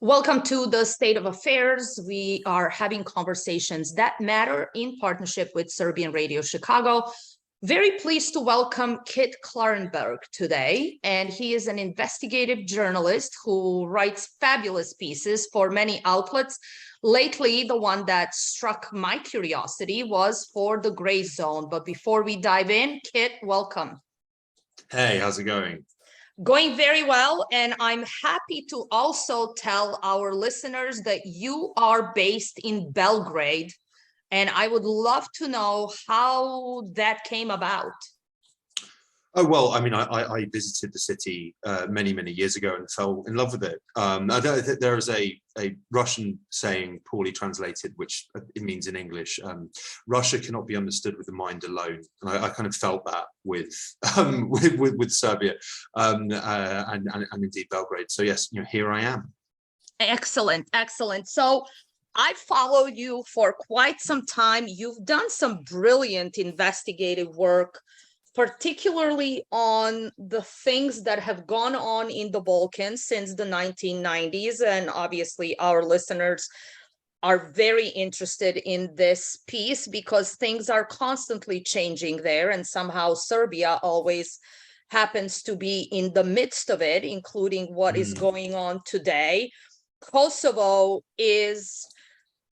Welcome to the State of Affairs. We are having conversations that matter in partnership with Serbian Radio Chicago. Very pleased to welcome Kit Klarenberg today, and he is an investigative journalist who writes fabulous pieces for many outlets. Lately, the one that struck my curiosity was for the Gray Zone. But before we dive in, Kit, welcome. Hey, how's it going? Going very well, and I'm happy to also tell our listeners that you are based in Belgrade, and I would love to know how that came about. Oh, well, I mean, I visited the city many years ago and fell in love with it. There is a Russian saying, poorly translated, which it means in English, Russia cannot be understood with the mind alone. And I kind of felt that with Serbia and indeed Belgrade. So yes, here I am. Excellent, excellent. So I followed you for quite some time. You've done some brilliant investigative work, particularly on the things that have gone on in the Balkans since the 1990s. And obviously our listeners are very interested in this piece because things are constantly changing there, and somehow Serbia always happens to be in the midst of it, including what is going on today. Kosovo is,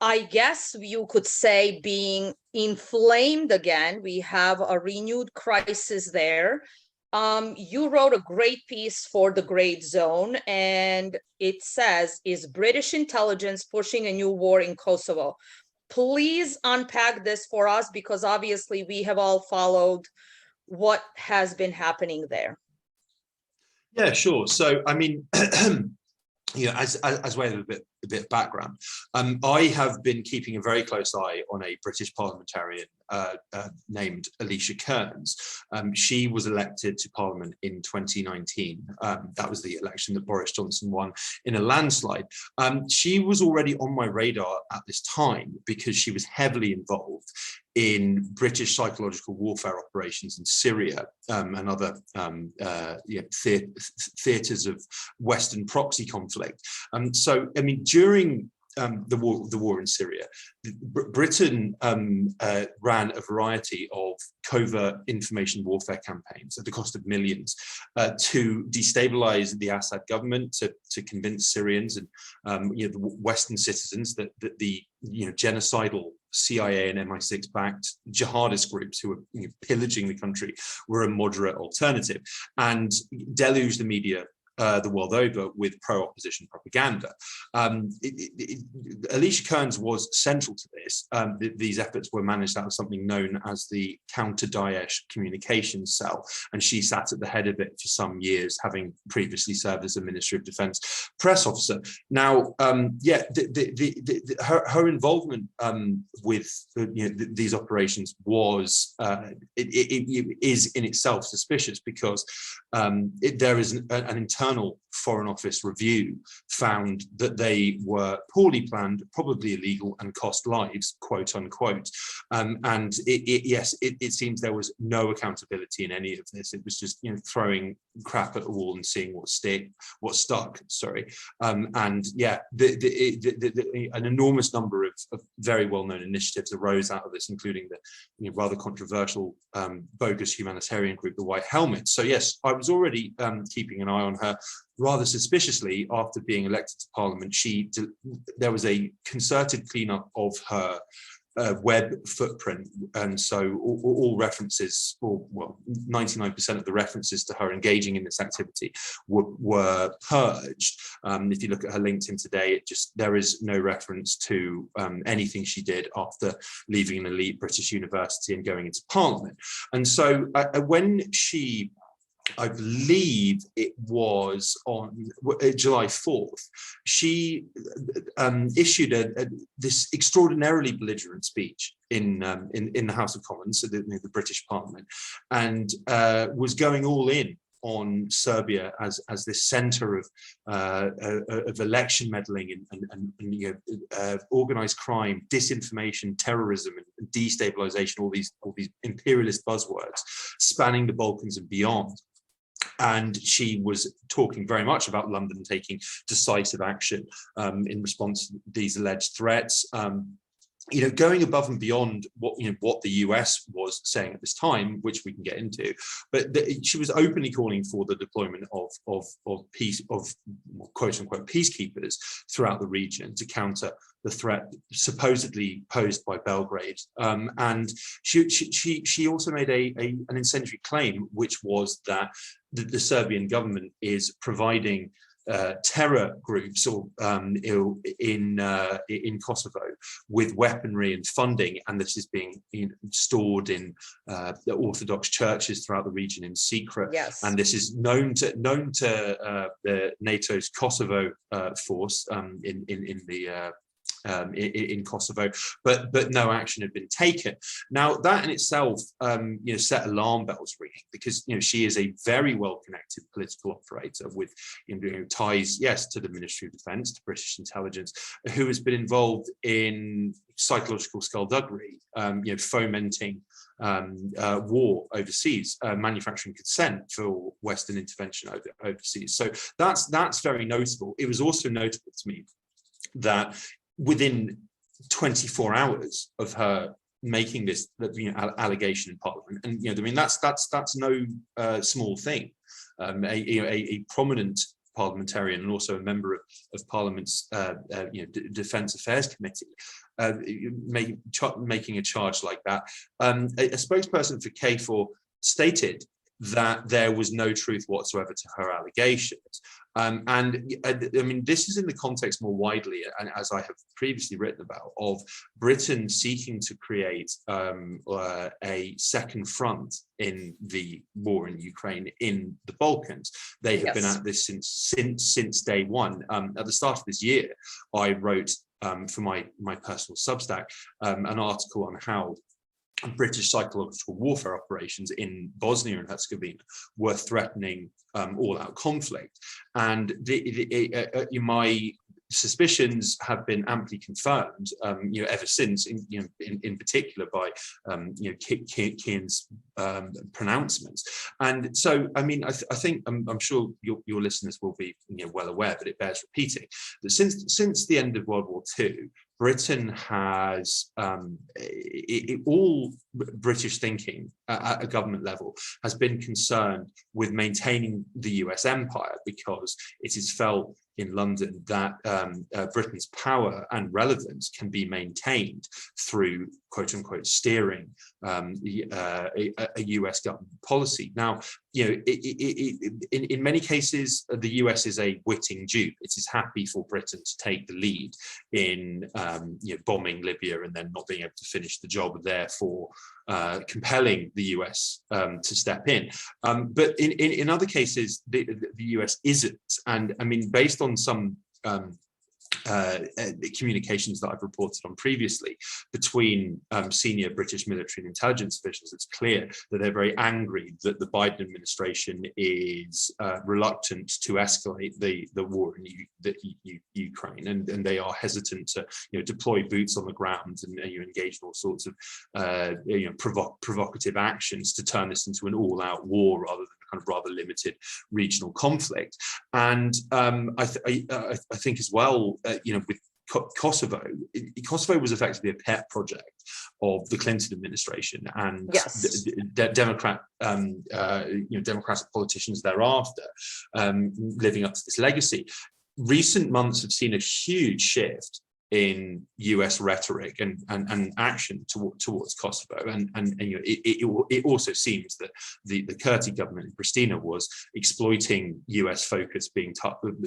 I guess you could say, being inflamed again. We have a renewed crisis there. You wrote a great piece for the Gray Zone, and it says, is British intelligence pushing a new war in Kosovo? Please unpack this for us, because obviously we have all followed what has been happening there. Yeah, sure. So, I mean, as way of a bit of background, I have been keeping a very close eye on a British parliamentarian named Alicia Kearns. She was elected to Parliament in 2019. That was the election that Boris Johnson won in a landslide. She was already on my radar at this time because she was heavily involved in British psychological warfare operations in Syria and other theatres of Western proxy conflict. So, I mean, during the war in Syria, Britain ran a variety of covert information warfare campaigns at the cost of millions to destabilize the Assad government, to convince Syrians and the Western citizens that the genocidal CIA and MI6 backed jihadist groups who were pillaging the country were a moderate alternative, and deluge the media the world over with pro-opposition propaganda. Alicia Kearns was central to this. These efforts were managed out of something known as the Counter-Daesh Communications Cell, and she sat at the head of it for some years, having previously served as a Ministry of Defense press officer. Now, her involvement with these operations was it is in itself suspicious, because there is an internal Foreign Office review found that they were poorly planned, probably illegal, and cost lives, quote unquote. And it seems there was no accountability in any of this. It was just throwing crap at the wall and seeing what stuck. Sorry, and yeah, an enormous number of very well-known initiatives arose out of this, including the rather controversial bogus humanitarian group, the White Helmets. So yes, I was already keeping an eye on her. Rather suspiciously, after being elected to Parliament, there was a concerted cleanup of her web footprint, and so all references, or well, 99% of the references to her engaging in this activity were purged. If you look at her LinkedIn today, there is no reference to anything she did after leaving an elite British university and going into Parliament. And so when she, I believe it was on July 4th, she issued this extraordinarily belligerent speech in the House of Commons, so the British Parliament, and was going all in on Serbia as this center of election meddling and organized crime, disinformation, terrorism, and destabilization, all these imperialist buzzwords spanning the Balkans and beyond. And she was talking very much about London taking decisive action in response to these alleged threats. Going above and beyond what the US was saying at this time, which we can get into, but she was openly calling for the deployment of peace, of quote unquote peacekeepers throughout the region to counter the threat supposedly posed by Belgrade. And she also made an incendiary claim, which was that the Serbian government is providing terror groups in Kosovo with weaponry and funding, and this is being stored in the Orthodox churches throughout the region in secret. Yes. And this is known to the NATO's Kosovo force in Kosovo, but no action had been taken. Now that in itself, set alarm bells ringing, because she is a very well-connected political operator with ties, yes, to the Ministry of Defence, to British intelligence, who has been involved in psychological skullduggery, fomenting war overseas, manufacturing consent for Western intervention overseas. So that's very notable. It was also notable to me that within 24 hours of her making this allegation in Parliament, and that's no small thing. A prominent parliamentarian and also a member of Parliament's Defence Affairs Committee making a charge like that. A spokesperson for KFOR stated that there was no truth whatsoever to her allegations. This is in the context more widely, and as I have previously written about, of Britain seeking to create a second front in the war in Ukraine, in the Balkans. They have been at this since day one. At the start of this year, I wrote for my personal Substack an article on how British psychological warfare operations in Bosnia and Herzegovina were threatening all-out conflict, and my suspicions have been amply confirmed, ever since, in particular by Keane's pronouncements. And so, I think I'm sure your listeners will be well aware, but it bears repeating that since the end of World War II, Britain has, all British thinking at a government level has been concerned with maintaining the US empire, because it is felt in London that Britain's power and relevance can be maintained through, quote unquote, steering a US government policy. Now, in many cases, the US is a witting dupe. It is happy for Britain to take the lead in bombing Libya and then not being able to finish the job, therefore compelling the US to step in. But in other cases, the US isn't. And based on some communications that I've reported on previously between senior British military and intelligence officials, it's clear that they're very angry that the Biden administration is reluctant to escalate the war in Ukraine, and they are hesitant to deploy boots on the ground and engage in all sorts of provocative actions to turn this into an all-out war rather than kind of rather limited regional conflict. And I think as well, with Kosovo was effectively a pet project of the Clinton administration and Democratic politicians thereafter, living up to this legacy. Recent months have seen a huge shift in US rhetoric and action towards Kosovo, and it also seems that the Kurti government in Pristina was exploiting US focus being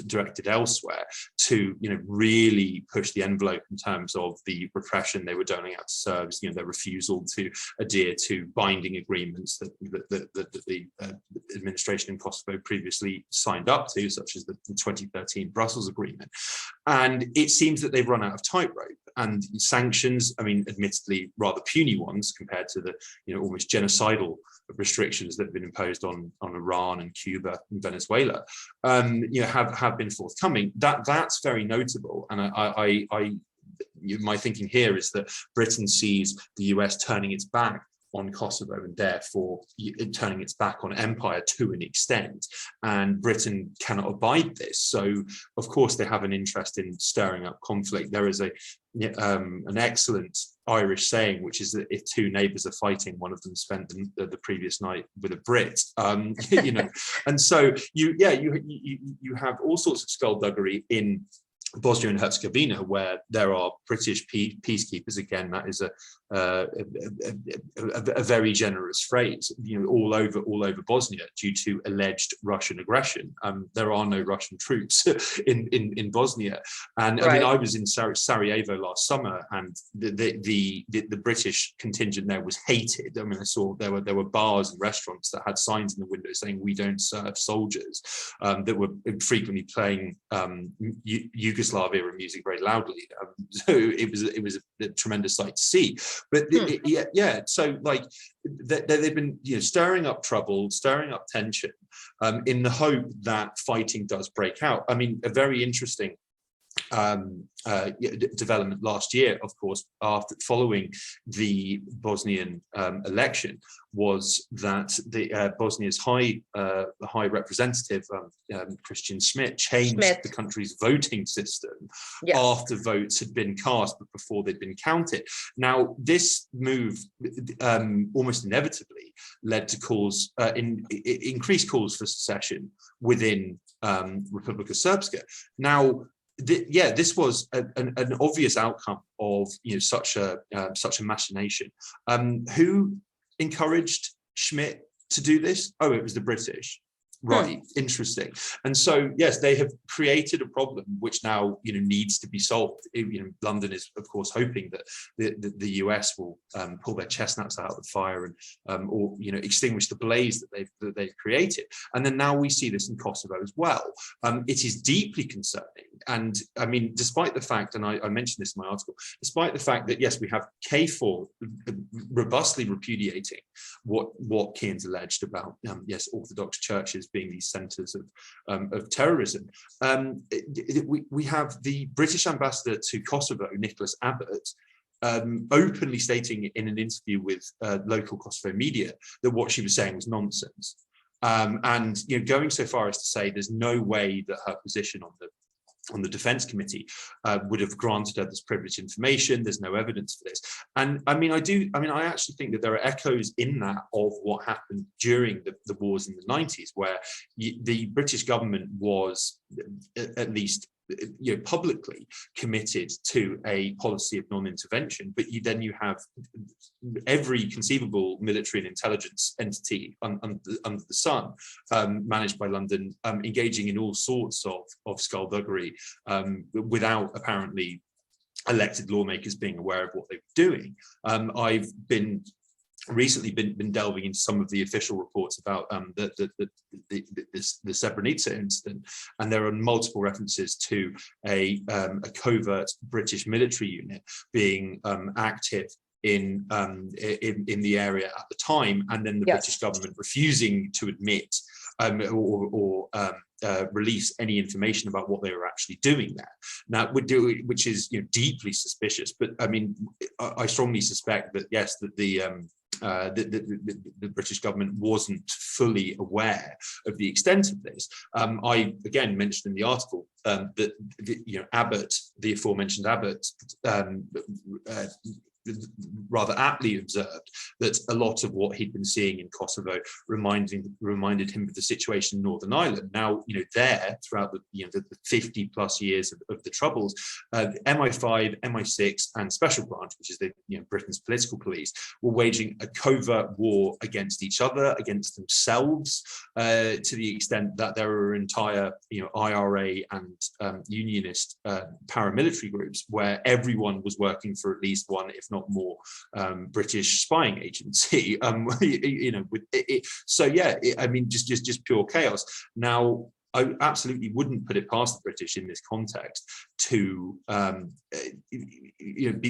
directed elsewhere to really push the envelope in terms of the repression they were doling out to Serbs, their refusal to adhere to binding agreements that the administration in Kosovo previously signed up to, such as the 2013 Brussels Agreement. And it seems that they've run out of tightrope, and sanctions, admittedly rather puny ones compared to the almost genocidal restrictions that have been imposed on Iran and Cuba and Venezuela, have been forthcoming. That's very notable, and my thinking here is that Britain sees the US turning its back on Kosovo, and therefore turning its back on empire to an extent. And Britain cannot abide this. So, of course, they have an interest in stirring up conflict. There is an excellent Irish saying, which is that if two neighbours are fighting, one of them spent the previous night with a Brit. You know, and so you have all sorts of skullduggery in Bosnia and Herzegovina, where there are British peacekeepers. Again, that is a very generous phrase. You know, all over Bosnia, due to alleged Russian aggression. There are no Russian troops in Bosnia, and I mean, I was in Sarajevo last summer, and the British contingent there was hated. I mean, I saw there were bars and restaurants that had signs in the window saying "We don't serve soldiers," that were frequently playing Yugoslavia music very loudly. So it was a tremendous sight to see. But so like they've been, you know, stirring up trouble, stirring up tension, in the hope that fighting does break out. I mean, a very interesting development last year, of course, following the Bosnian election, was that the Bosnia's high representative Christian Schmidt changed the country's voting system after votes had been cast but before they'd been counted. Now, this move almost inevitably led to increased calls for secession within Republika Srpska. Now, this was an obvious outcome of, you know, such a machination. Who encouraged Schmidt to do this? Oh, it was the British. Right, interesting. And so, yes, they have created a problem which now, you know, needs to be solved. You know, London is, of course, hoping that the US will pull their chestnuts out of the fire and or, you know, extinguish the blaze that they've created. And then now we see this in Kosovo as well. It is deeply concerning. And I mean, despite the fact, and I mentioned this in my article, despite the fact that, yes, we have KFOR robustly repudiating what Kearns alleged about, yes, Orthodox churches being these centres of terrorism. We have the British ambassador to Kosovo, Nicholas Abbott, openly stating in an interview with local Kosovo media that what she was saying was nonsense. And, you know, going so far as to say there's no way that her position on the Defence Committee would have granted her this privileged information. There's no evidence for this. And I mean, I actually think that there are echoes in that of what happened during the wars in the 90s, where the British government was at least, you know, publicly committed to a policy of non-intervention, but then you have every conceivable military and intelligence entity under the sun, managed by London, engaging in all sorts of skullduggery, without apparently elected lawmakers being aware of what they were doing. I've recently been delving into some of the official reports about the Srebrenica incident, and there are multiple references to a covert British military unit being active in the area at the time, and then the British government refusing to admit or release any information about what they were actually doing there. Now, which is, you know, deeply suspicious. But I mean, I strongly suspect that yes, that the British government wasn't fully aware of the extent of this. I again mentioned in the article that you know, Abbott, the aforementioned Abbott, rather aptly observed that a lot of what he'd been seeing in Kosovo reminded him of the situation in Northern Ireland. Now, you know, there throughout the 50 plus years of the Troubles, MI5, MI6, and Special Branch, which is Britain's political police, were waging a covert war against each other, against themselves, to the extent that there were entire IRA and unionist paramilitary groups where everyone was working for at least one, if not more, British spying agency. So yeah, I mean, just pure chaos. Now, I absolutely wouldn't put it past the British in this context to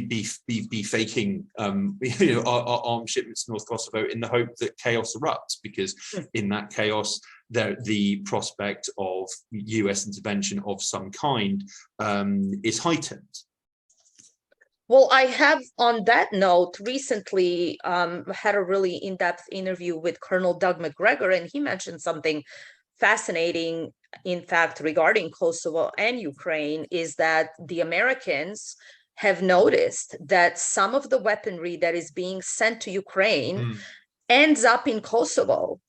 be faking our arms shipments to North Kosovo in the hope that chaos erupts, because in that chaos the prospect of US intervention of some kind is heightened. Well, I have on that note recently had a really in-depth interview with Colonel Doug McGregor, and he mentioned something fascinating, in fact, regarding Kosovo and Ukraine, is that the Americans have noticed that some of the weaponry that is being sent to Ukraine ends up in Kosovo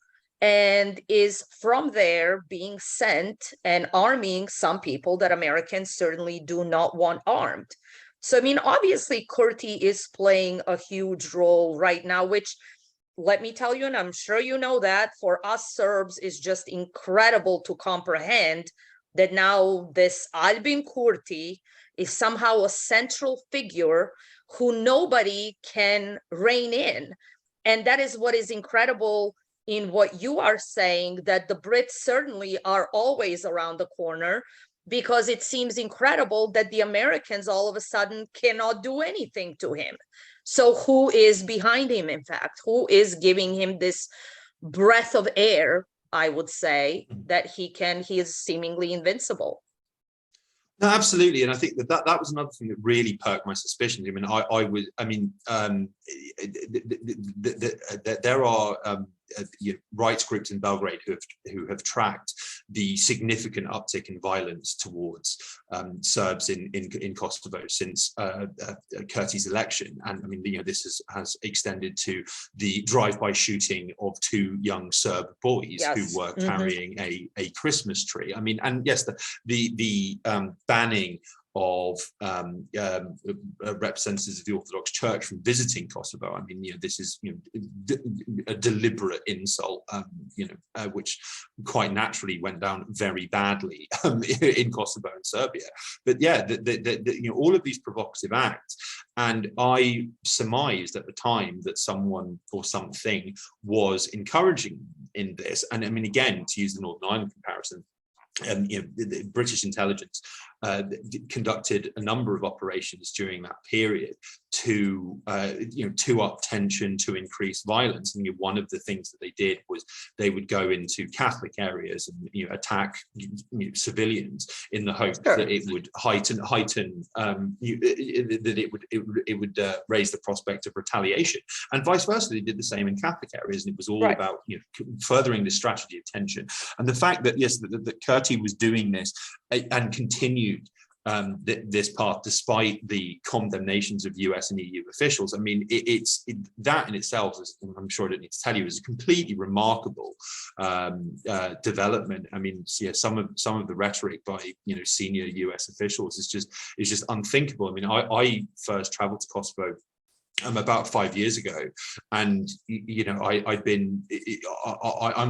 and is from there being sent and arming some people that Americans certainly do not want armed. So, I mean, obviously, Kurti is playing a huge role right now, which, let me tell you, and I'm sure you know that, for us Serbs is just incredible to comprehend that now this Albin Kurti is somehow a central figure who nobody can rein in. And that is what is incredible in what you are saying, that the Brits certainly are always around the corner, because it seems incredible that the Americans all of a sudden cannot do anything to him. So who is behind him, in fact? Who is giving him this breath of air, I would say, that he is seemingly invincible? No, absolutely, and I think that was another thing that really perked my suspicions. I mean, there are rights groups in Belgrade who have tracked the significant uptick in violence towards Serbs in Kosovo since Kurti's election, and I mean, this has extended to the drive-by shooting of 2 young Serb boys who were carrying a Christmas tree. I mean, and yes, the banning of representatives of the Orthodox Church from visiting Kosovo. I mean, this is a deliberate insult, which quite naturally went down very badly in Kosovo and Serbia. But yeah, all of these provocative acts, and I surmised at the time that someone or something was encouraging in this. And I mean, again, to use the Northern Ireland comparison, the British intelligence conducted a number of operations during that period to up tension, to increase violence. And one of the things that they did was they would go into Catholic areas and attack civilians in the hope that it would heighten that it would raise the prospect of retaliation, and vice versa. They did the same in Catholic areas, and it was all about furthering this strategy of tension. And the fact that that Kurti was doing this and continued this path despite the condemnations of US and EU officials. I mean, that in itself, is, I'm sure I don't need to tell you, is a completely remarkable development. I mean, some of the rhetoric by senior US officials is just unthinkable. I mean, I first traveled to Kosovo about 5 years ago, and I'm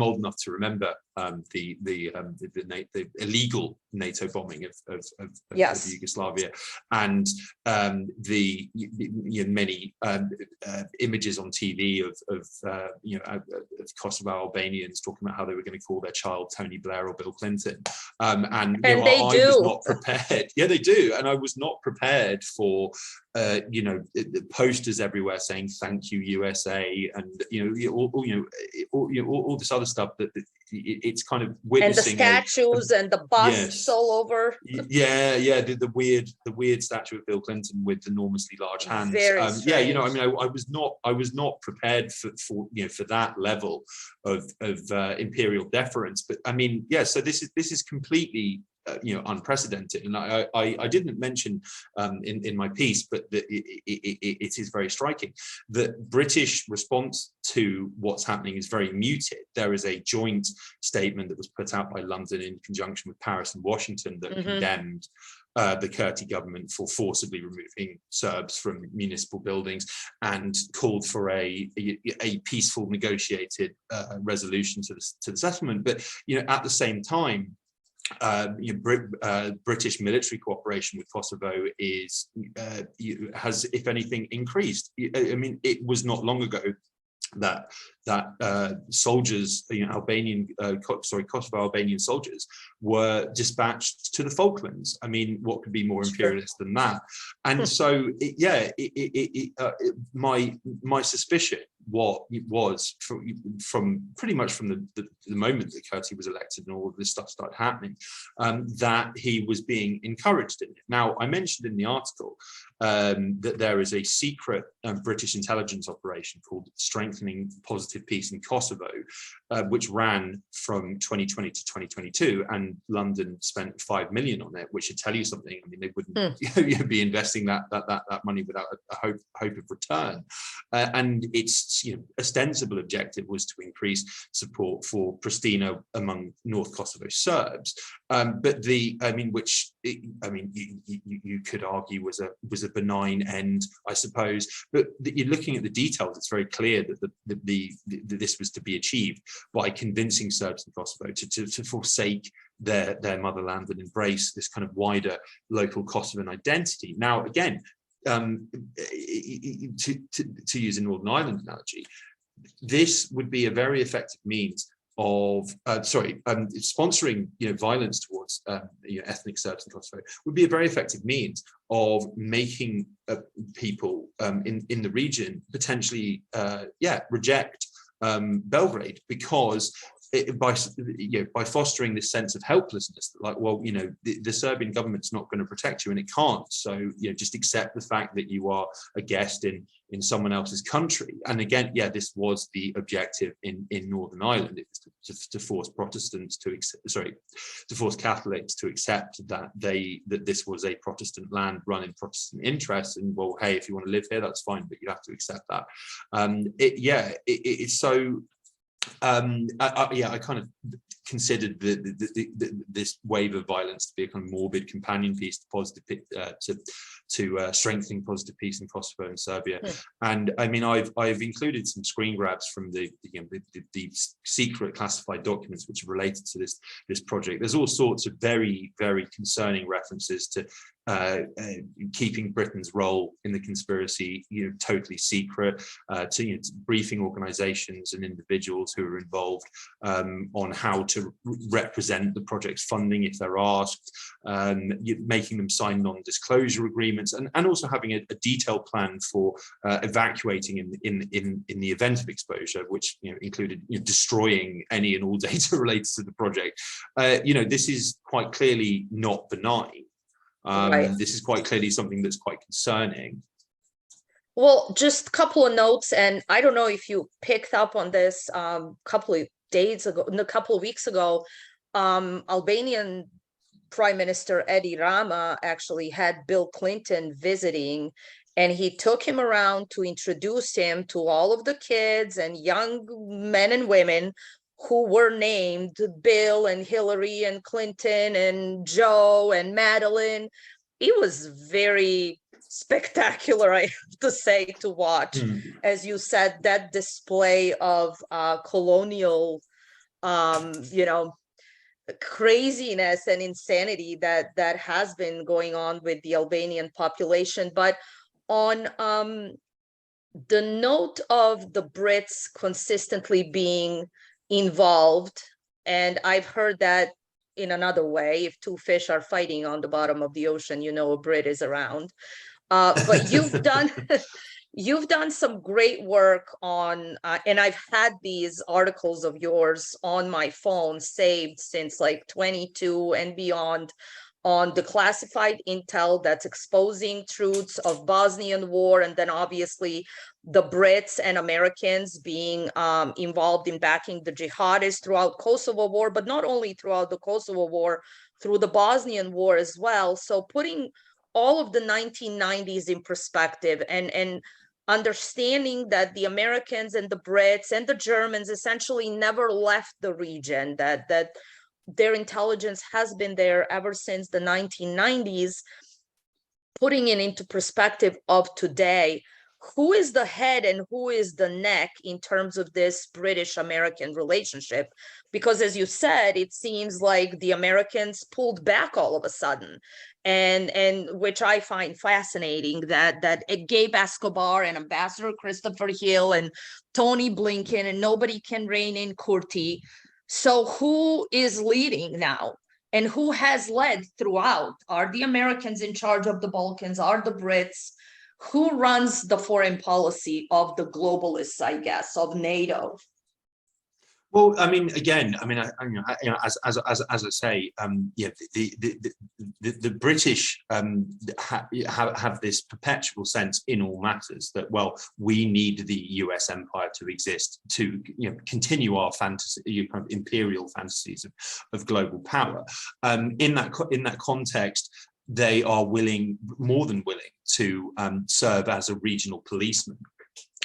old enough to remember the illegal NATO bombing of Yugoslavia, and the many images on TV of Kosovo Albanians talking about how they were going to call their child Tony Blair or Bill Clinton, and I was not prepared. Yeah, they do, and I was not prepared for the posters everywhere saying "Thank you USA" and all this other stuff that it's kind of witnessing, and the statues and the busts all over. The weird statue of Bill Clinton with enormously large hands. I was not prepared for that level of imperial deference. But I mean, so this is completely unprecedented, and I didn't mention in my piece, but that it is very striking that British response to what's happening is very muted. There is a joint statement that was put out by London in conjunction with Paris and Washington that condemned the Kurti government for forcibly removing Serbs from municipal buildings and called for a peaceful negotiated resolution to the settlement. But at the same time, British military cooperation with Kosovo has, if anything, increased. I mean, it was not long ago that soldiers, Kosovo Albanian soldiers, were dispatched to the Falklands. I mean, what could be more imperialist than that? And so, my suspicion what it was from pretty much from the moment that Kurti was elected and all of this stuff started happening, that he was being encouraged in it. Now, I mentioned in the article that there is a secret British intelligence operation called Strengthening Positive Peace in Kosovo, which ran from 2020 to 2022, and London spent 5 million on it, which should tell you something. I mean, they wouldn't be investing that money without a hope of return. And its ostensible objective was to increase support for Pristina among North Kosovo Serbs. But you could argue was a benign end, I suppose. But you're looking at the details, it's very clear that this was to be achieved by convincing Serbs in Kosovo to forsake their motherland and embrace this kind of wider local Kosovan identity. Now, again, to use a Northern Ireland analogy, this would be a very effective means of sponsoring violence towards ethnic Serbs in Kosovo would be a very effective means of making people in the region potentially reject Belgrade, because by fostering this sense of helplessness, like, well, the Serbian government's not going to protect you, and it can't. So, just accept the fact that you are a guest in someone else's country. And again, this was the objective in Northern Ireland. It was to force Protestants to force Catholics to accept that this was a Protestant land run in Protestant interests. And well, hey, if you want to live here, that's fine, but you have to accept that. It's so. I kind of considered this wave of violence to be a kind of morbid companion piece to strengthening positive peace in Kosovo and Serbia. And I mean, I've included some screen grabs from the secret classified documents which are related to this project. There's all sorts of very, very concerning references to keeping Britain's role in the conspiracy totally secret, to briefing organizations and individuals who are involved on how to represent the project's funding if they're asked, making them sign non-disclosure agreements, and also having a detailed plan for evacuating in the event of exposure, which included destroying any and all data related to the project. This is quite clearly not benign. Right. This is quite clearly something that's quite concerning. Well, just a couple of notes, and I don't know if you picked up on this a couple of weeks ago, Albanian Prime Minister Edi Rama actually had Bill Clinton visiting, and he took him around to introduce him to all of the kids and young men and women who were named Bill and Hillary and Clinton and Joe and Madeline. It was very spectacular, I have to say, to watch. As you said, that display of colonial, craziness and insanity that has been going on with the Albanian population. But on the note of the Brits consistently being involved, and I've heard that in another way, if two fish are fighting on the bottom of the ocean, a Brit is around. But you've done some great work on, and I've had these articles of yours on my phone saved since like 22 and beyond, on the classified intel that's exposing truths of Bosnian war, and then obviously the Brits and Americans being involved in backing the jihadists throughout Kosovo war, but not only throughout the Kosovo war, through the Bosnian war as well. So putting all of the 1990s in perspective, and understanding that the Americans and the Brits and the Germans essentially never left the region, that their intelligence has been there ever since the 1990s, putting it into perspective of today. Who is the head and who is the neck in terms of this British-American relationship? Because as you said, it seems like the Americans pulled back all of a sudden, and which I find fascinating, that Gabe Escobar and Ambassador Christopher Hill and Tony Blinken, and nobody can rein in Kurti. So who is leading now? And who has led throughout? Are the Americans in charge of the Balkans? Are the Brits? who runs the foreign policy of the globalists, I guess, of NATO? Well, I mean, again, I mean, as I say, yeah, the British have this perpetual sense in all matters that, well, we need the US empire to exist to, continue our fantasy, kind of imperial fantasies of global power. In that context, they are more than willing to serve as a regional policeman.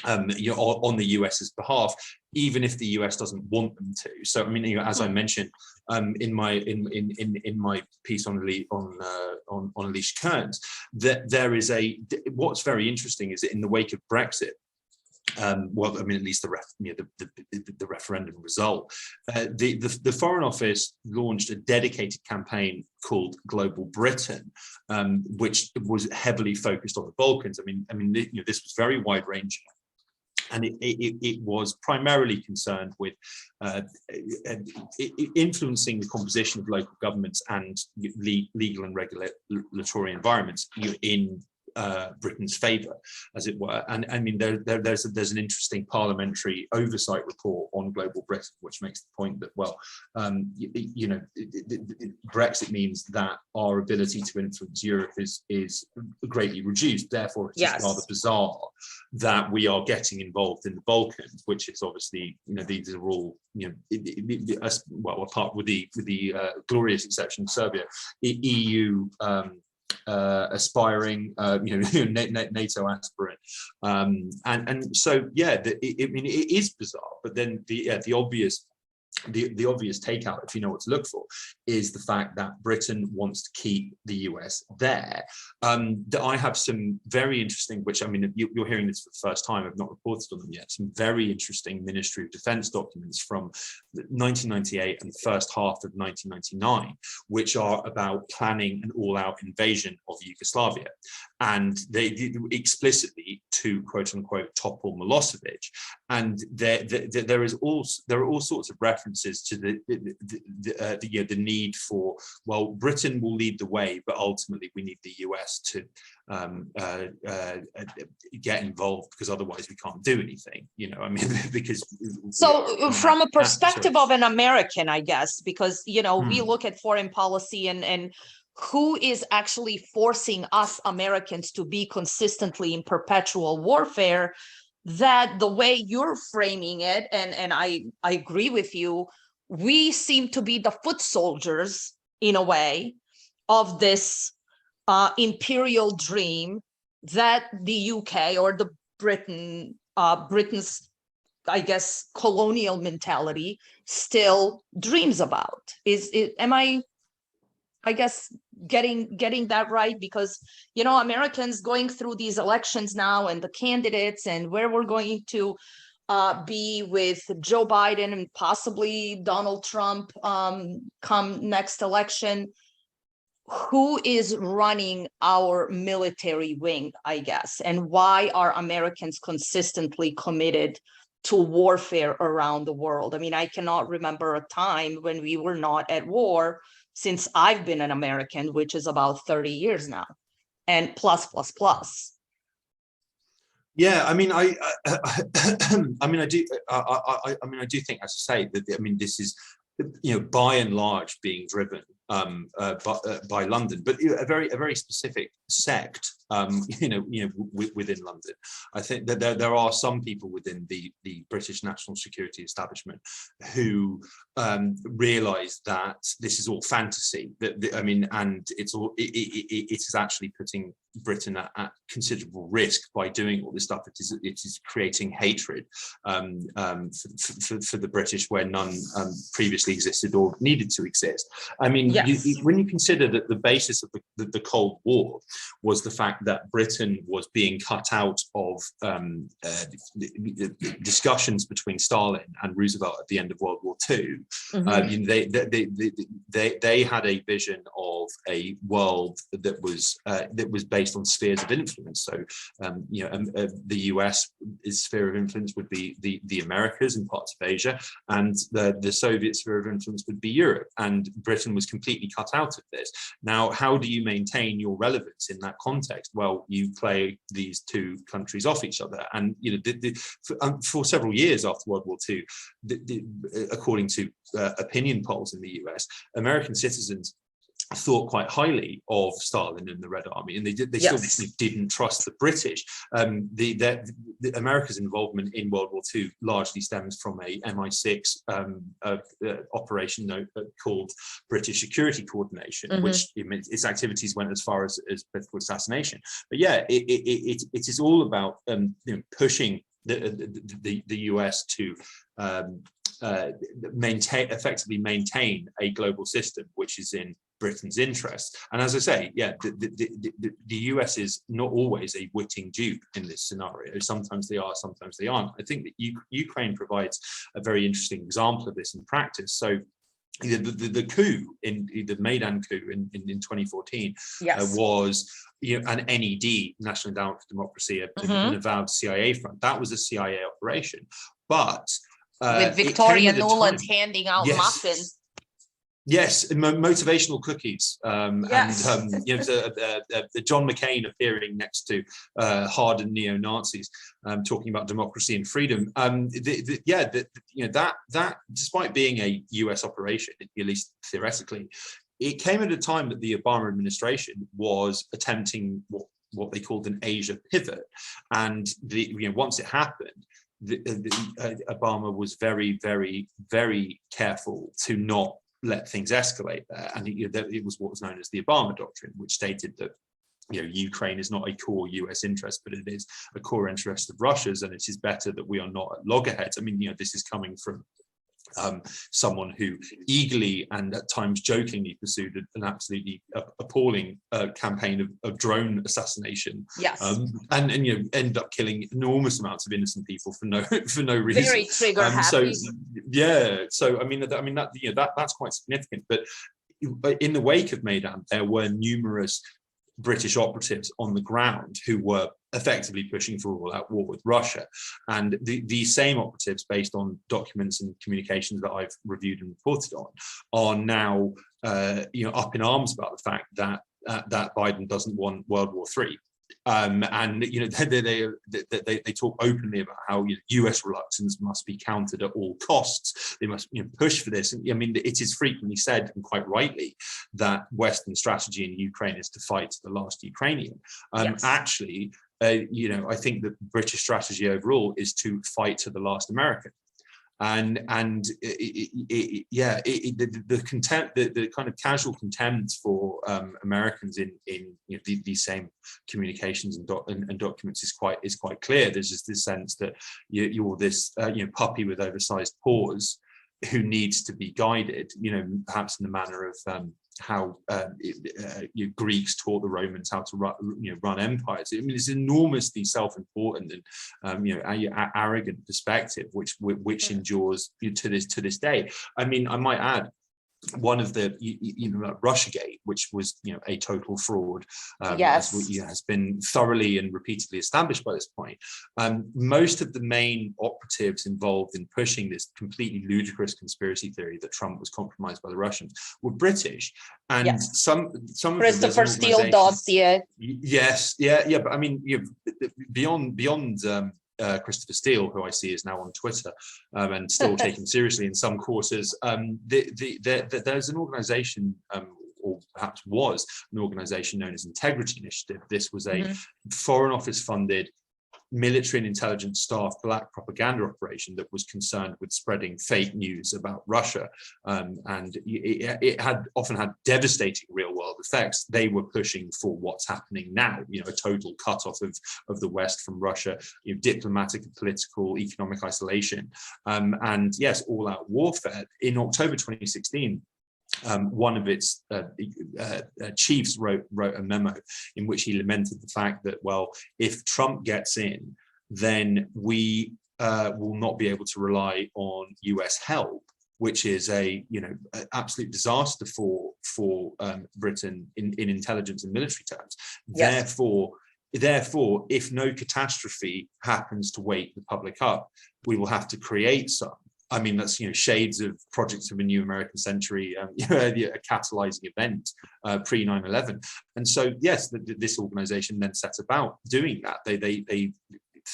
On the US's behalf, even if the US doesn't want them to. So I mean, as I mentioned in my piece on Alicia Kearns, that there is what's very interesting is that in the wake of Brexit, well, I mean, at least the referendum result, the Foreign Office launched a dedicated campaign called Global Britain, which was heavily focused on the Balkans. I mean, this was very wide-ranging. And it was primarily concerned with influencing the composition of local governments and legal and regulatory environments in Britain's favour, as it were. And I mean, there's an interesting parliamentary oversight report on Global Britain, which makes the point that, well, Brexit means that our ability to influence Europe is greatly reduced. Therefore, it's just rather bizarre that we are getting involved in the Balkans, which is obviously, these are all, well, apart with the glorious exception of Serbia, EU. Aspiring, NATO aspirant, and so yeah, I mean, it is bizarre. But then the obvious takeout, if you know what to look for, is the fact that Britain wants to keep the US there. I have some very interesting, which, I mean, you're hearing this for the first time, I've not reported on them yet, some very interesting Ministry of Defense documents from 1998 and the first half of 1999, which are about planning an all-out invasion of Yugoslavia. And they did explicitly to, quote unquote, topple Milosevic. And there are all sorts of references to the need for, well, Britain will lead the way, but ultimately we need the US to get involved, because otherwise we can't do anything. I mean, because so from a perspective of an American, I guess, because we look at foreign policy and who is actually forcing us Americans to be consistently in perpetual warfare, that the way you're framing it, and I agree with you, we seem to be the foot soldiers, in a way, of this imperial dream that the UK or the Britain's, I guess, colonial mentality still dreams about. Am I guess getting that right? Because Americans going through these elections now and the candidates and where we're going to be with Joe Biden and possibly Donald Trump come next election, who is running our military wing, I guess, and why are Americans consistently committed to warfare around the world? I mean, I cannot remember a time when we were not at war since I've been an American, which is about 30 years now, and plus. Yeah, I mean, I do think, as I say, that this is, by and large being driven by London, but a very specific sect, within London. I think that there are some people within the British national security establishment who realise that this is all fantasy. And it is actually putting Britain at considerable risk by doing all this stuff. It is creating hatred for the British where none previously existed or needed to exist. I mean, when you consider that the basis of the Cold War was the fact that Britain was being cut out of discussions between Stalin and Roosevelt at the end of World War II, they had a vision of a world that was based on spheres of influence. So, the US' sphere of influence would be the Americas and parts of Asia, and the Soviet sphere of influence would be Europe. And Britain was completely cut out of this. Now, how do you maintain your relevance in that context? Well, you play these two countries off each other. And for several years after World War II, according to opinion polls in the US, American citizens thought quite highly of Stalin and the Red Army, and they Yes. still didn't trust the British. The America's involvement in World War II largely stems from a MI6 operation called British Security Coordination, which its activities went as far as political assassination. But yeah, it is all about pushing the US to effectively maintain a global system which is in Britain's interest. And as I say, yeah, the US is not always a witting dupe in this scenario. Sometimes they are, sometimes they aren't. I think that Ukraine provides a very interesting example of this in practice. So the coup, the Maidan coup in 2014, was an NED, National Endowment for Democracy, an avowed CIA front. That was a CIA operation. But with Victoria Nuland handing out muffins. Yes, motivational cookies, and the John McCain appearing next to hardened neo-Nazis, talking about democracy and freedom. That despite being a US operation, at least theoretically, it came at a time that the Obama administration was attempting what they called an Asia pivot, and once it happened, Obama was very, very, very careful to not let things escalate there. And it was what was known as the Obama Doctrine, which stated that Ukraine is not a core US interest, but it is a core interest of Russia's, and it is better that we are not at loggerheads. I mean, this is coming from someone who eagerly and at times jokingly pursued an absolutely appalling campaign of drone assassination. Yes. And ended up killing enormous amounts of innocent people for no reason. Very trigger happy. So I mean that's quite significant. But in the wake of Maidan, there were numerous British operatives on the ground who were effectively pushing for all-out war with Russia. And these same operatives, based on documents and communications that I've reviewed and reported on, are now up in arms about the fact that Biden doesn't want World War III. And they talk openly about how US reluctance must be countered at all costs. They must push for this. And I mean, it is frequently said, and quite rightly, that Western strategy in Ukraine is to fight to the last Ukrainian. Actually, I think the British strategy overall is to fight to the last American. And the contempt, the kind of casual contempt for Americans in these same communications and documents is quite clear. There's just this sense that you're this puppy with oversized paws who needs to be guided, perhaps in the manner of how Greeks taught the Romans how to run empires. I mean, it's enormously self-important and arrogant perspective, which endures to this day. I mean, I might add, one of the Russiagate, which was a total fraud, has been thoroughly and repeatedly established by this point. Most of the main operatives involved in pushing this completely ludicrous conspiracy theory that Trump was compromised by the Russians were British, and some of Christopher Steele dossier. Yes, but I mean, beyond Christopher Steele, who I see is now on Twitter and still taken seriously in some quarters. There's an organization, or perhaps was an organization known as Integrity Initiative. This was a Foreign Office funded military and intelligence staff black propaganda operation that was concerned with spreading fake news about Russia, and it had often had devastating real-world effects. They were pushing for what's happening now, a total cut-off of the West from Russia, diplomatic and political, economic isolation, and yes, all-out warfare. In October 2016, one of its chiefs wrote a memo in which he lamented the fact that, well, if Trump gets in, then we will not be able to rely on US help which is a absolute disaster for Britain in intelligence and military terms. Yes. Therefore, if no catastrophe happens to wake the public up, we will have to create some. I mean, that's shades of projects of a new American century, a catalyzing event pre 9/11. And so, yes, this organization then set about doing that. They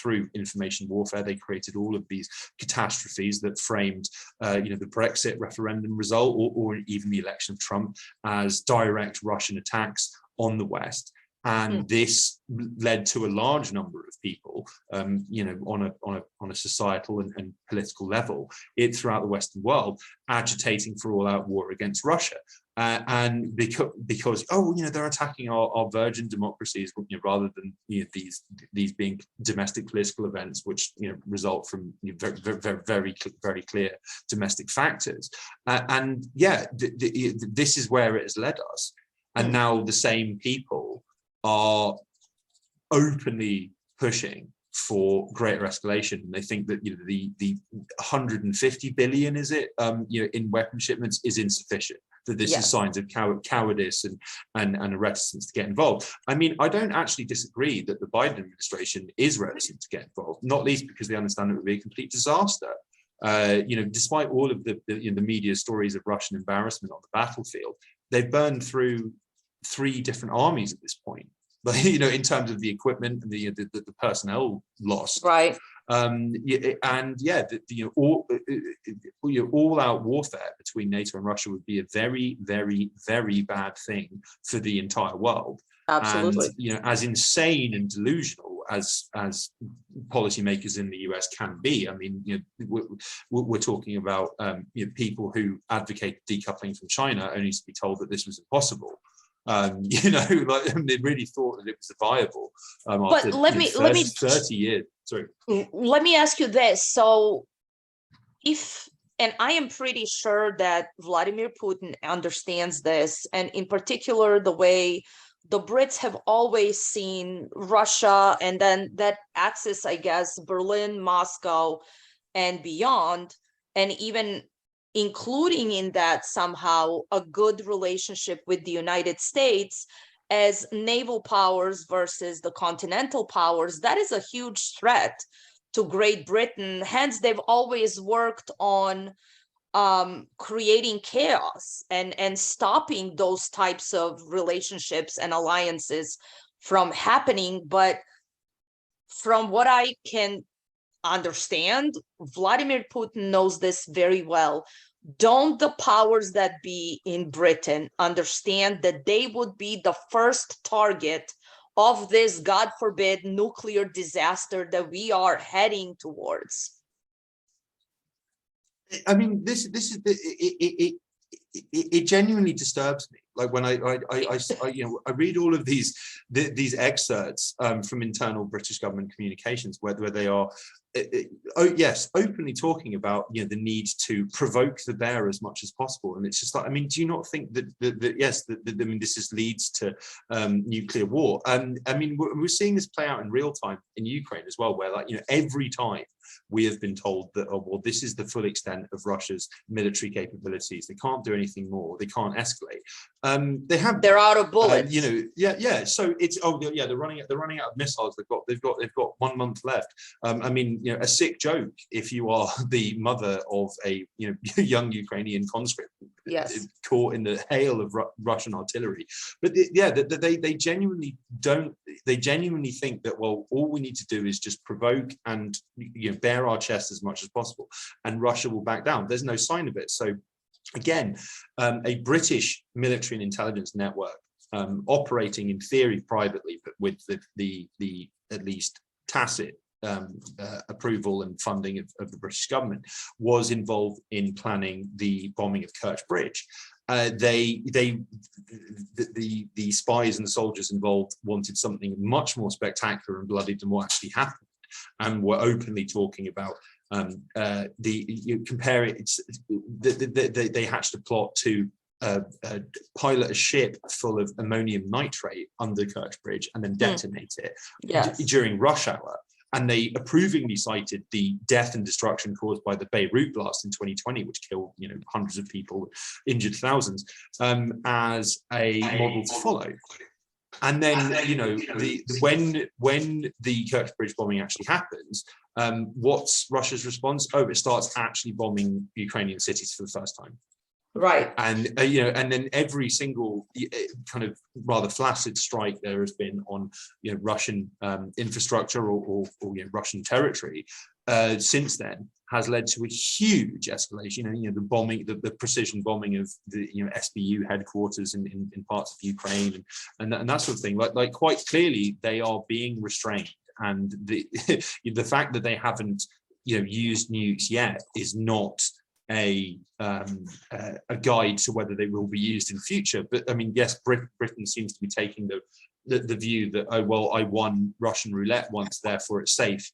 through information warfare, they created all of these catastrophes that framed, the Brexit referendum result, or even the election of Trump, as direct Russian attacks on the West. And this led to a large number of people, on a societal and political level, throughout the Western world, agitating for all-out war against Russia. And because they're attacking our virgin democracies, rather than these being domestic political events, which result from very clear domestic factors. This is where it has led us. And now the same people are openly pushing for greater escalation. And they think that the 150 billion, is it, in weapon shipments is insufficient. That this is signs of cowardice and a reticence to get involved. I mean, I don't actually disagree that the Biden administration is reticent to get involved, not least because they understand it would be a complete disaster. Despite all of the media stories of Russian embarrassment on the battlefield, they've burned through 3 different armies at this point, in terms of the equipment and the personnel lost. Right. All-out warfare between NATO and Russia would be a very, very, very bad thing for the entire world. Absolutely. And as insane and delusional as policymakers in the US can be. I mean, we're talking about people who advocate decoupling from China, only to be told that this was impossible. They really thought that it was viable. But after, let me 30 years. Sorry. Let me ask you this. So and I am pretty sure that Vladimir Putin understands this, and in particular, the way the Brits have always seen Russia, and then that axis, I guess, Berlin, Moscow, and beyond, and even including in that somehow a good relationship with the United States as naval powers versus the continental powers. That is a huge threat to Great Britain. Hence, they've always worked on creating chaos and stopping those types of relationships and alliances from happening. But from what I can understand, Vladimir Putin knows this very well. Don't the powers that be in Britain understand that they would be the first target of this, God forbid, nuclear disaster that we are heading towards? I mean, it genuinely disturbs me. Like when I read all of these excerpts from internal British government communications, where they are, openly talking about the need to provoke the bear as much as possible. And it's just like, I mean, do you not think that this leads to nuclear war? And I mean, we're seeing this play out in real time in Ukraine as well, where every time we have been told that, this is the full extent of Russia's military capabilities. They can't do anything more. They can't escalate. They're out of bullets. So it's they're running out of missiles. They've got 1 month left. I mean, a sick joke if you are the mother of a young Ukrainian conscript, yes, caught in the hail of Russian artillery. But they genuinely don't. They genuinely think that all we need to do is just provoke and bare our chests as much as possible, and Russia will back down. There's no sign of it. So again, a British military and intelligence network operating in theory privately, but with the at least tacit approval and funding of the British government, was involved in planning the bombing of Kerch Bridge. The spies and the soldiers involved wanted something much more spectacular and bloody than what actually happened, and were openly talking about they hatched a plot to pilot a ship full of ammonium nitrate under Kerch Bridge and then detonate it during rush hour. and they approvingly cited the death and destruction caused by the Beirut blast in 2020, which killed hundreds of people, injured thousands, as a model to follow. And then when the Kerch Bridge bombing actually happens, what's Russia's response? Oh, it starts actually bombing Ukrainian cities for the first time. Right. And and then every single kind of rather flaccid strike there has been on Russian infrastructure or Russian territory since then has led to a huge escalation. The bombing, the precision bombing of the SBU headquarters in parts of Ukraine and that sort of thing. Like quite clearly they are being restrained, and the the fact that they haven't used nukes yet is not a guide to whether they will be used in future. But I mean, yes, Britain seems to be taking the view that, oh well, I won Russian roulette once, therefore it's safe.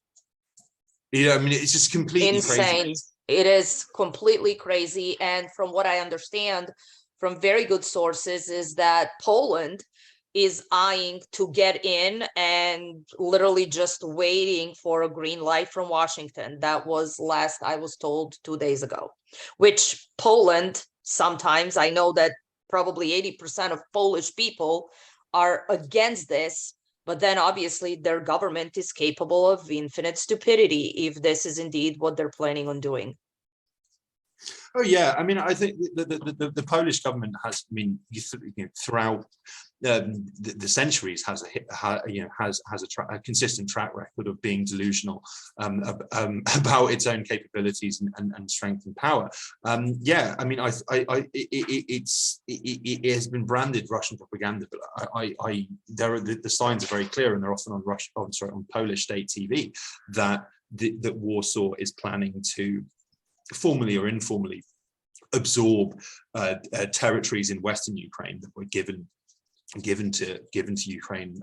I mean, it's just completely insane. crazy. It is completely crazy. And from what I understand from very good sources is that Poland is eyeing to get in and literally just waiting for a green light from Washington. That was last I was told 2 days ago, which Poland sometimes, I know that probably 80% of Polish people are against this, but then obviously their government is capable of infinite stupidity if this is indeed what they're planning on doing. Oh yeah, I mean, I think the Polish government has, I mean, throughout the centuries has a consistent track record of being delusional about its own capabilities and strength and power. Yeah, I mean, it has been branded Russian propaganda, but the signs are very clear, and they're often on on Polish state TV that that Warsaw is planning to formally or informally absorb territories in Western Ukraine that were given to Ukraine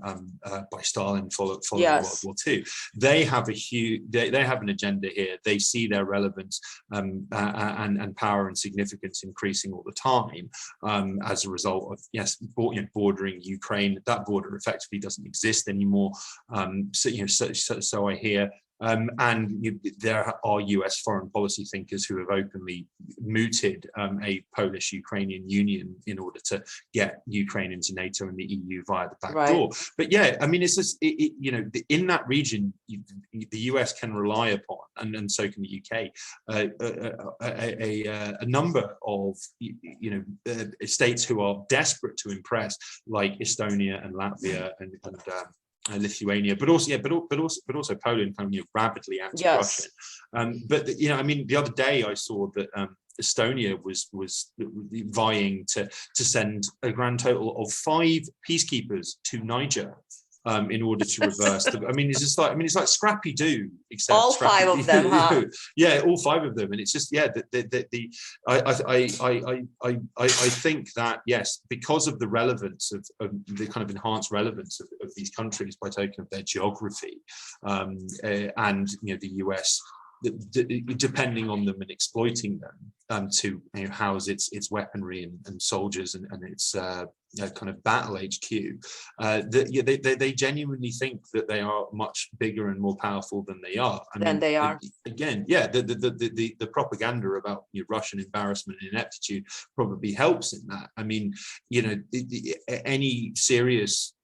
by Stalin following World War II. They have a huge, they have an agenda here. They see their relevance and power and significance increasing all the time as a result of bordering Ukraine. That border effectively doesn't exist anymore. So I hear. And there are US foreign policy thinkers who have openly mooted a Polish-Ukrainian union in order to get Ukraine into NATO and the EU via the back door. But yeah, I mean, it's just, in that region, the US can rely upon, and so can the UK, a number of states who are desperate to impress, like Estonia and Latvia and Lithuania, but also Poland, kind of rapidly anti-Russian. But I mean, the other day I saw that Estonia was vying to send a grand total of 5 peacekeepers to Niger in order to reverse I mean, it's just like, it's like Scrappy Doo, except all 5 of them, huh? Yeah, all 5 of them, and it's just I think that yes, because of the relevance of the kind of enhanced relevance of these countries by token of their geography, and the US depending on them and exploiting them to house its weaponry and soldiers and its kind of battle HQ, they genuinely think that they are much bigger and more powerful than they are. They are. Again, yeah, the propaganda about Russian embarrassment and ineptitude probably helps in that. I mean, any serious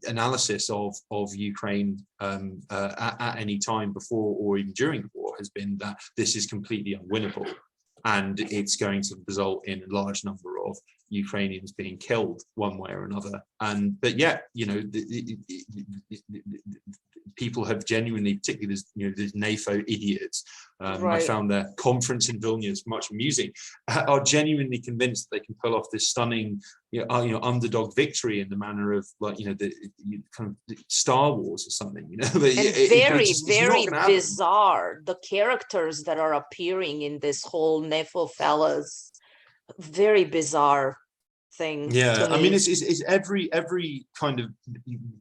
analysis of Ukraine at any time before or even during the war has been that this is completely unwinnable, and it's going to result in a large number of Ukrainians being killed one way or another. But yeah, people have genuinely, particularly these NAFO idiots, I found their conference in Vilnius much amusing, are genuinely convinced they can pull off this stunning underdog victory in the manner of the kind of Star Wars or something, very bizarre. The characters that are appearing in this whole NAFO fellas, very bizarre. thing. Yeah, to I me. mean, it's every kind of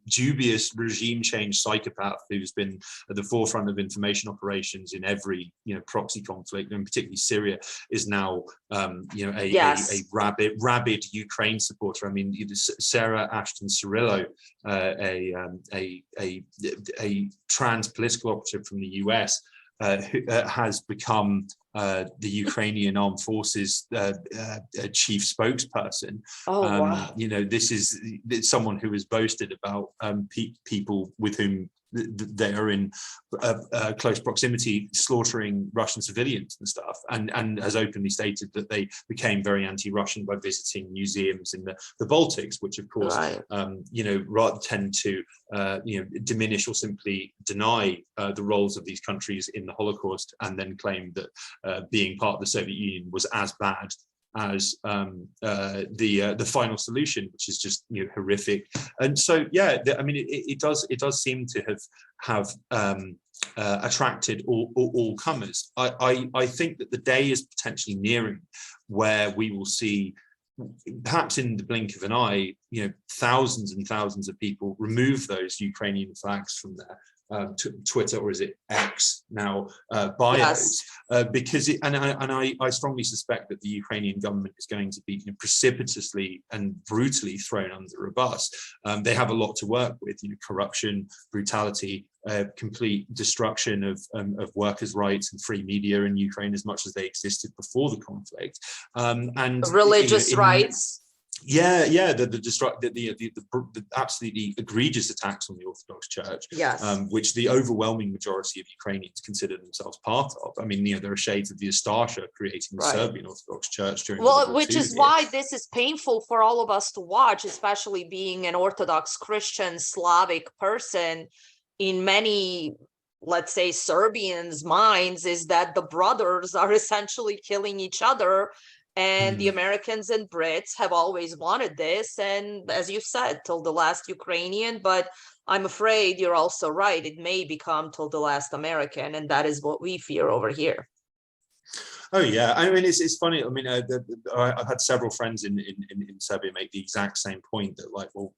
dubious regime change psychopath who's been at the forefront of information operations in every proxy conflict, and particularly Syria, is now a rabid Ukraine supporter. I mean, Sarah Ashton Cirillo, a trans political operative from the US, who has become the Ukrainian Armed Forces chief spokesperson. Wow. This is someone who has boasted about people with whom they are in close proximity slaughtering Russian civilians and stuff, and has openly stated that they became very anti-Russian by visiting museums in the Baltics, which of course rather tend to diminish or simply deny the roles of these countries in the Holocaust, and then claim that being part of the Soviet Union was as bad as the final solution, which is just horrific. And so I mean it does seem to have attracted all comers. I think that the day is potentially nearing where we will see, perhaps in the blink of an eye, thousands and thousands of people remove those Ukrainian flags from their Twitter, or is it X now, bios, because I strongly suspect that the Ukrainian government is going to be precipitously and brutally thrown under a bus. They have a lot to work with, corruption, brutality, complete destruction of workers' rights and free media in Ukraine as much as they existed before the conflict, and religious rights. The absolutely egregious attacks on the Orthodox Church, which the overwhelming majority of Ukrainians consider themselves part of. I mean, there are shades of the Ustasha creating the Serbian Orthodox Church during World War which II is why this is painful for all of us to watch, especially being an Orthodox Christian Slavic person. In many, let's say, Serbians' minds, is that the brothers are essentially killing each other. And the Americans and Brits have always wanted this. And as you said, till the last Ukrainian, but I'm afraid you're also right. It may become till the last American. And that is what we fear over here. Oh yeah, I mean it's funny. I mean I've had several friends in Serbia make the exact same point, that like, well,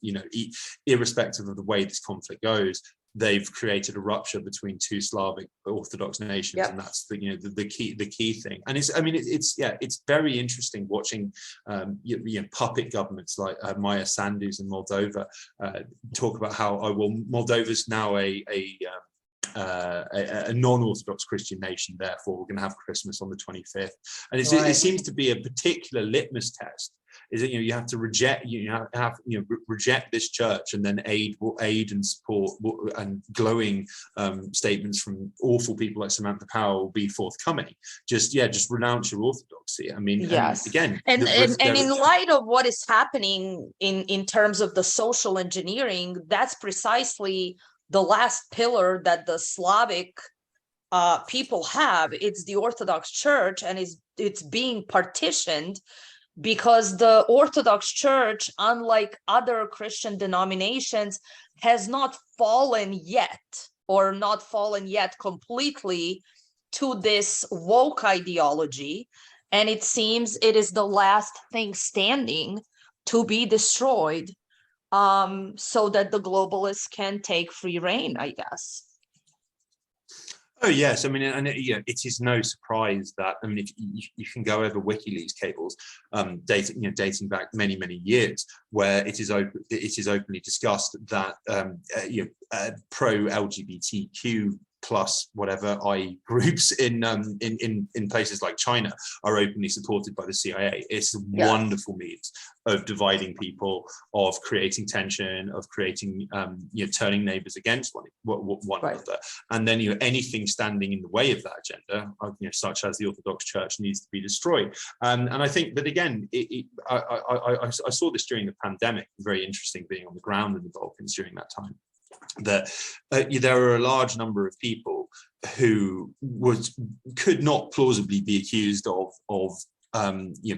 irrespective of the way this conflict goes, they've created a rupture between two Slavic Orthodox nations, and that's the key thing. And it's very interesting watching puppet governments like Maya Sandu's in Moldova talk about how Moldova's now a non-Orthodox Christian nation, therefore we're going to have Christmas on the 25th, and it seems to be a particular litmus test. Is that you have to reject reject this church, and then aid and support and glowing statements from awful people like Samantha Power will be forthcoming. Just renounce your orthodoxy. I mean, and in light of what is happening in terms of the social engineering, that's precisely the last pillar that the Slavic people have. It's the Orthodox Church, and it's being partitioned because the Orthodox Church, unlike other Christian denominations, has not fallen yet, or not fallen yet completely, to this woke ideology. And it seems it is the last thing standing to be destroyed, so that the globalists can take free reign, I guess. Oh yes, I mean, and it is no surprise that, I mean, if you can go over WikiLeaks cables, dating back many years, where it is openly discussed that pro-LGBTQ plus whatever groups in places like China are openly supported by the CIA. It's a wonderful means of dividing people, of creating tension, of creating turning neighbors against one another, and then anything standing in the way of that agenda, such as the Orthodox Church, needs to be destroyed. And I think that again, I saw this during the pandemic. Very interesting being on the ground in the Balkans during that time, that there are a large number of people who could not plausibly be accused of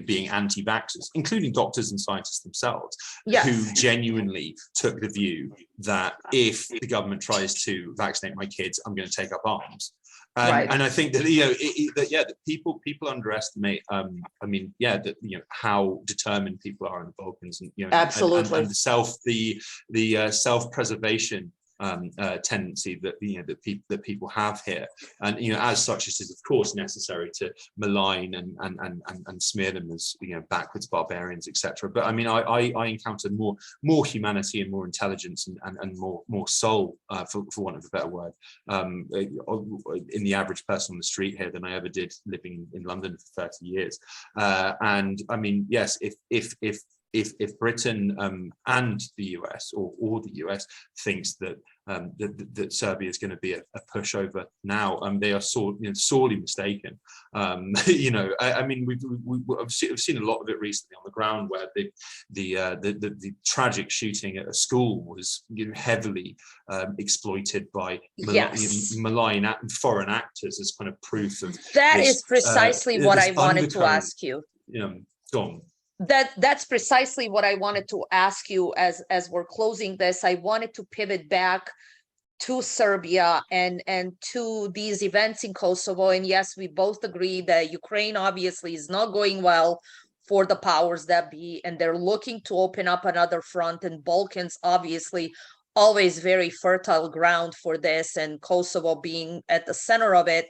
being anti-vaxxers, including doctors and scientists themselves, who genuinely took the view that if the government tries to vaccinate my kids, I'm going to take up arms. And I think that that people underestimate. I mean, that how determined people are in the Balkans, and absolutely, and the self-preservation tendency that people have here, and as such, it is of course necessary to malign and smear them as backwards barbarians, etc. But I mean, I encounter more humanity and more intelligence and more soul, for want of a better word, in the average person on the street here than I ever did living in London for 30 years. And I mean, yes, if Britain and the US or the US thinks that that Serbia is going to be a pushover now, they are sorely mistaken. I mean, I've seen a lot of it recently on the ground, where the tragic shooting at a school was heavily exploited by malign foreign actors as kind of proof of that. Is precisely what I wanted to ask you. Go on. That's precisely what I wanted to ask you as we're closing this. I wanted to pivot back to Serbia and to these events in Kosovo. And yes, we both agree that Ukraine obviously is not going well for the powers that be, and they're looking to open up another front, and Balkans obviously always very fertile ground for this, and Kosovo being at the center of it.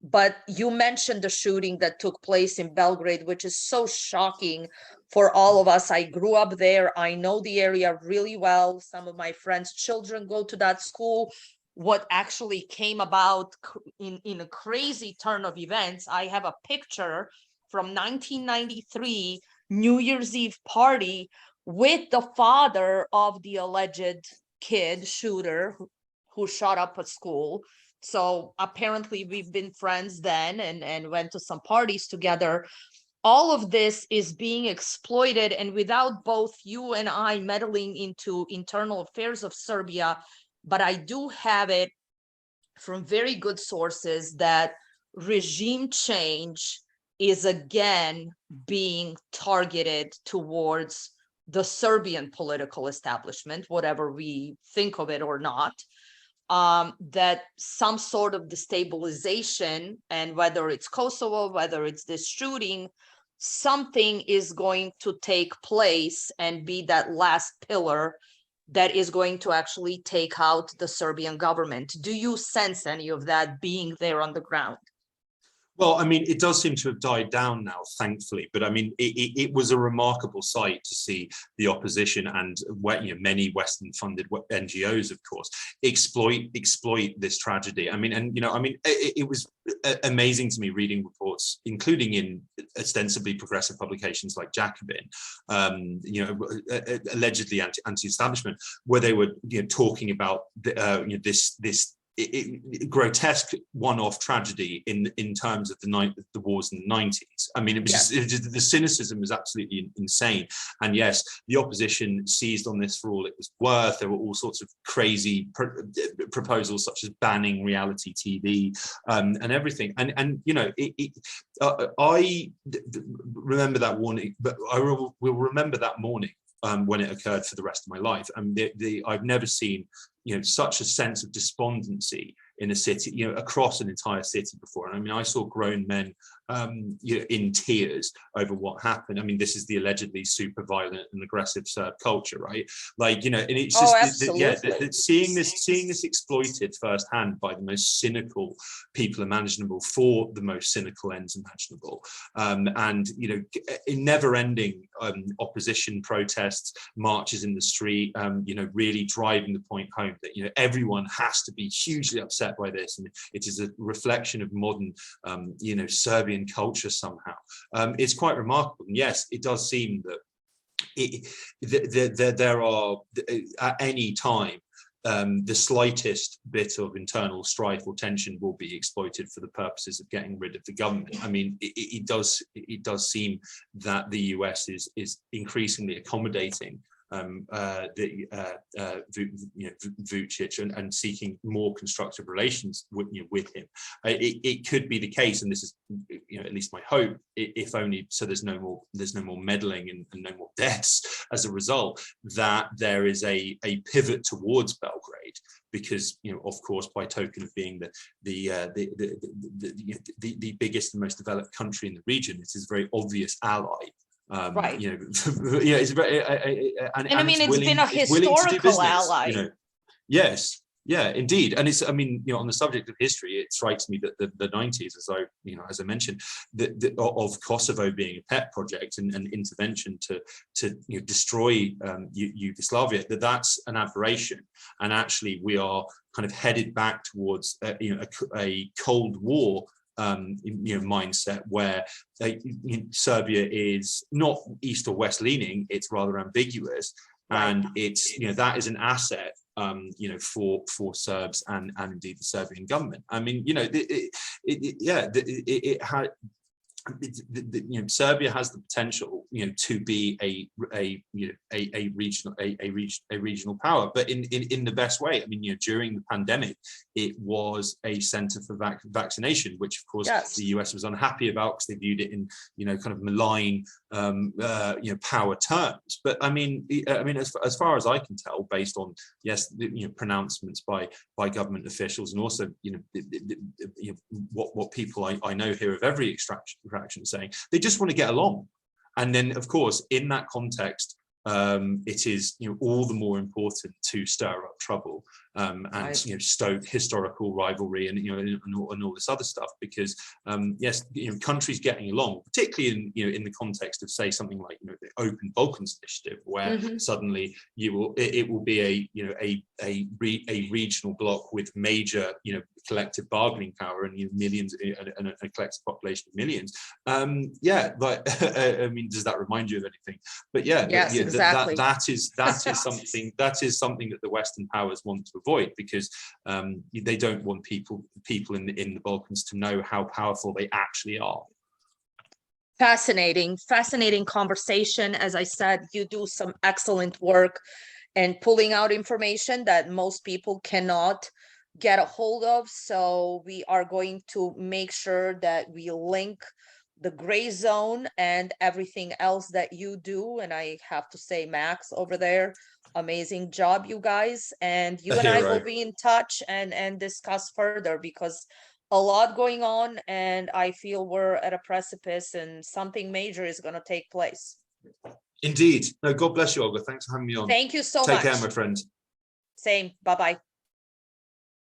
But you mentioned the shooting that took place in Belgrade, which is so shocking for all of us. I grew up there. I know the area really well. Some of my friends' children go to that school. What actually came about in a crazy turn of events, I have a picture from 1993 New Year's Eve party with the father of the alleged kid shooter who shot up a school. So apparently we've been friends then and went to some parties together. All of this is being exploited, and without both you and I meddling into internal affairs of Serbia, but I do have it from very good sources that regime change is again being targeted towards the Serbian political establishment, whatever we think of it or not. That some sort of destabilization, and whether it's Kosovo, whether it's this shooting, something is going to take place and be that last pillar that is going to actually take out the Serbian government. Do you sense any of that being there on the ground? Well, I mean, it does seem to have died down now, thankfully. But I mean, it was a remarkable sight to see the opposition and many Western-funded NGOs, of course, exploit this tragedy. I mean, it was amazing to me reading reports, including in ostensibly progressive publications like Jacobin, allegedly anti-establishment, where they were talking about this grotesque one-off tragedy in terms of the wars in the 90s. I mean, it was just, the cynicism was absolutely insane. And yes, the opposition seized on this for all it was worth. There were all sorts of crazy proposals, such as banning reality TV and everything. And I remember that warning, but I will remember that morning when it occurred for the rest of my life. And I've never seen such a sense of despondency in a city, across an entire city before. And I mean, I saw grown men in tears over what happened. I mean, this is the allegedly super violent and aggressive Serb culture, right? Like, and it's just seeing this exploited firsthand by the most cynical people imaginable for the most cynical ends imaginable, and in never-ending opposition protests, marches in the street, really driving the point home that everyone has to be hugely upset by this, and it is a reflection of modern Serbian culture somehow. It's quite remarkable. And yes, it does seem that there are at any time the slightest bit of internal strife or tension will be exploited for the purposes of getting rid of the government. I mean, it does seem that the US is increasingly accommodating Vucic and seeking more constructive relations with him. It could be the case, and this is at least my hope, if only so there's no more meddling and no more deaths as a result, that there is a pivot towards Belgrade, because of course, by token of being the biggest and most developed country in the region, it is a very obvious ally. Right. It's very and I mean, it's been a it's willing to do historical business, ally. Yes, yeah, indeed. And it's, I mean, on the subject of history, it strikes me that the 90s, as I mentioned, of Kosovo being a pet project and intervention to destroy Yugoslavia, that's an aberration. And actually, we are kind of headed back towards a Cold War mindset, where Serbia is not east or west leaning; it's rather ambiguous, and it's that is an asset for Serbs and indeed the Serbian government. I mean, Serbia has the potential, to be a regional power, but in the best way. I mean, during the pandemic, it was a center for vaccination, which of course the US was unhappy about, because they viewed it in kind of malign power terms. But I mean, as far as I can tell, based on pronouncements by government officials, and also what people I know hear of every extraction saying, they just want to get along. And then of course, in that context, it is all the more important to stir up trouble and stoke historical rivalry and all this other stuff, because countries getting along, particularly in the context of, say, something like the Open Balkans Initiative, where suddenly it will be a regional bloc with major collective bargaining power and millions and a collective population of millions. I mean, does that remind you of anything? But exactly. that is something that the Western powers want to avoid, because they don't want people in the Balkans to know how powerful they actually are. Fascinating conversation. As I said, you do some excellent work and pulling out information that most people cannot get a hold of. So we are going to make sure that we link the gray zone and everything else that you do. And I have to say, Max over there, amazing job, you guys. And you and I will be in touch and discuss further, because a lot going on, and I feel we're at a precipice and something major is going to take place. Indeed. No, God bless you, Olga. Thanks for having me on. Thank you so much. Take care, my friend. Same. Bye-bye.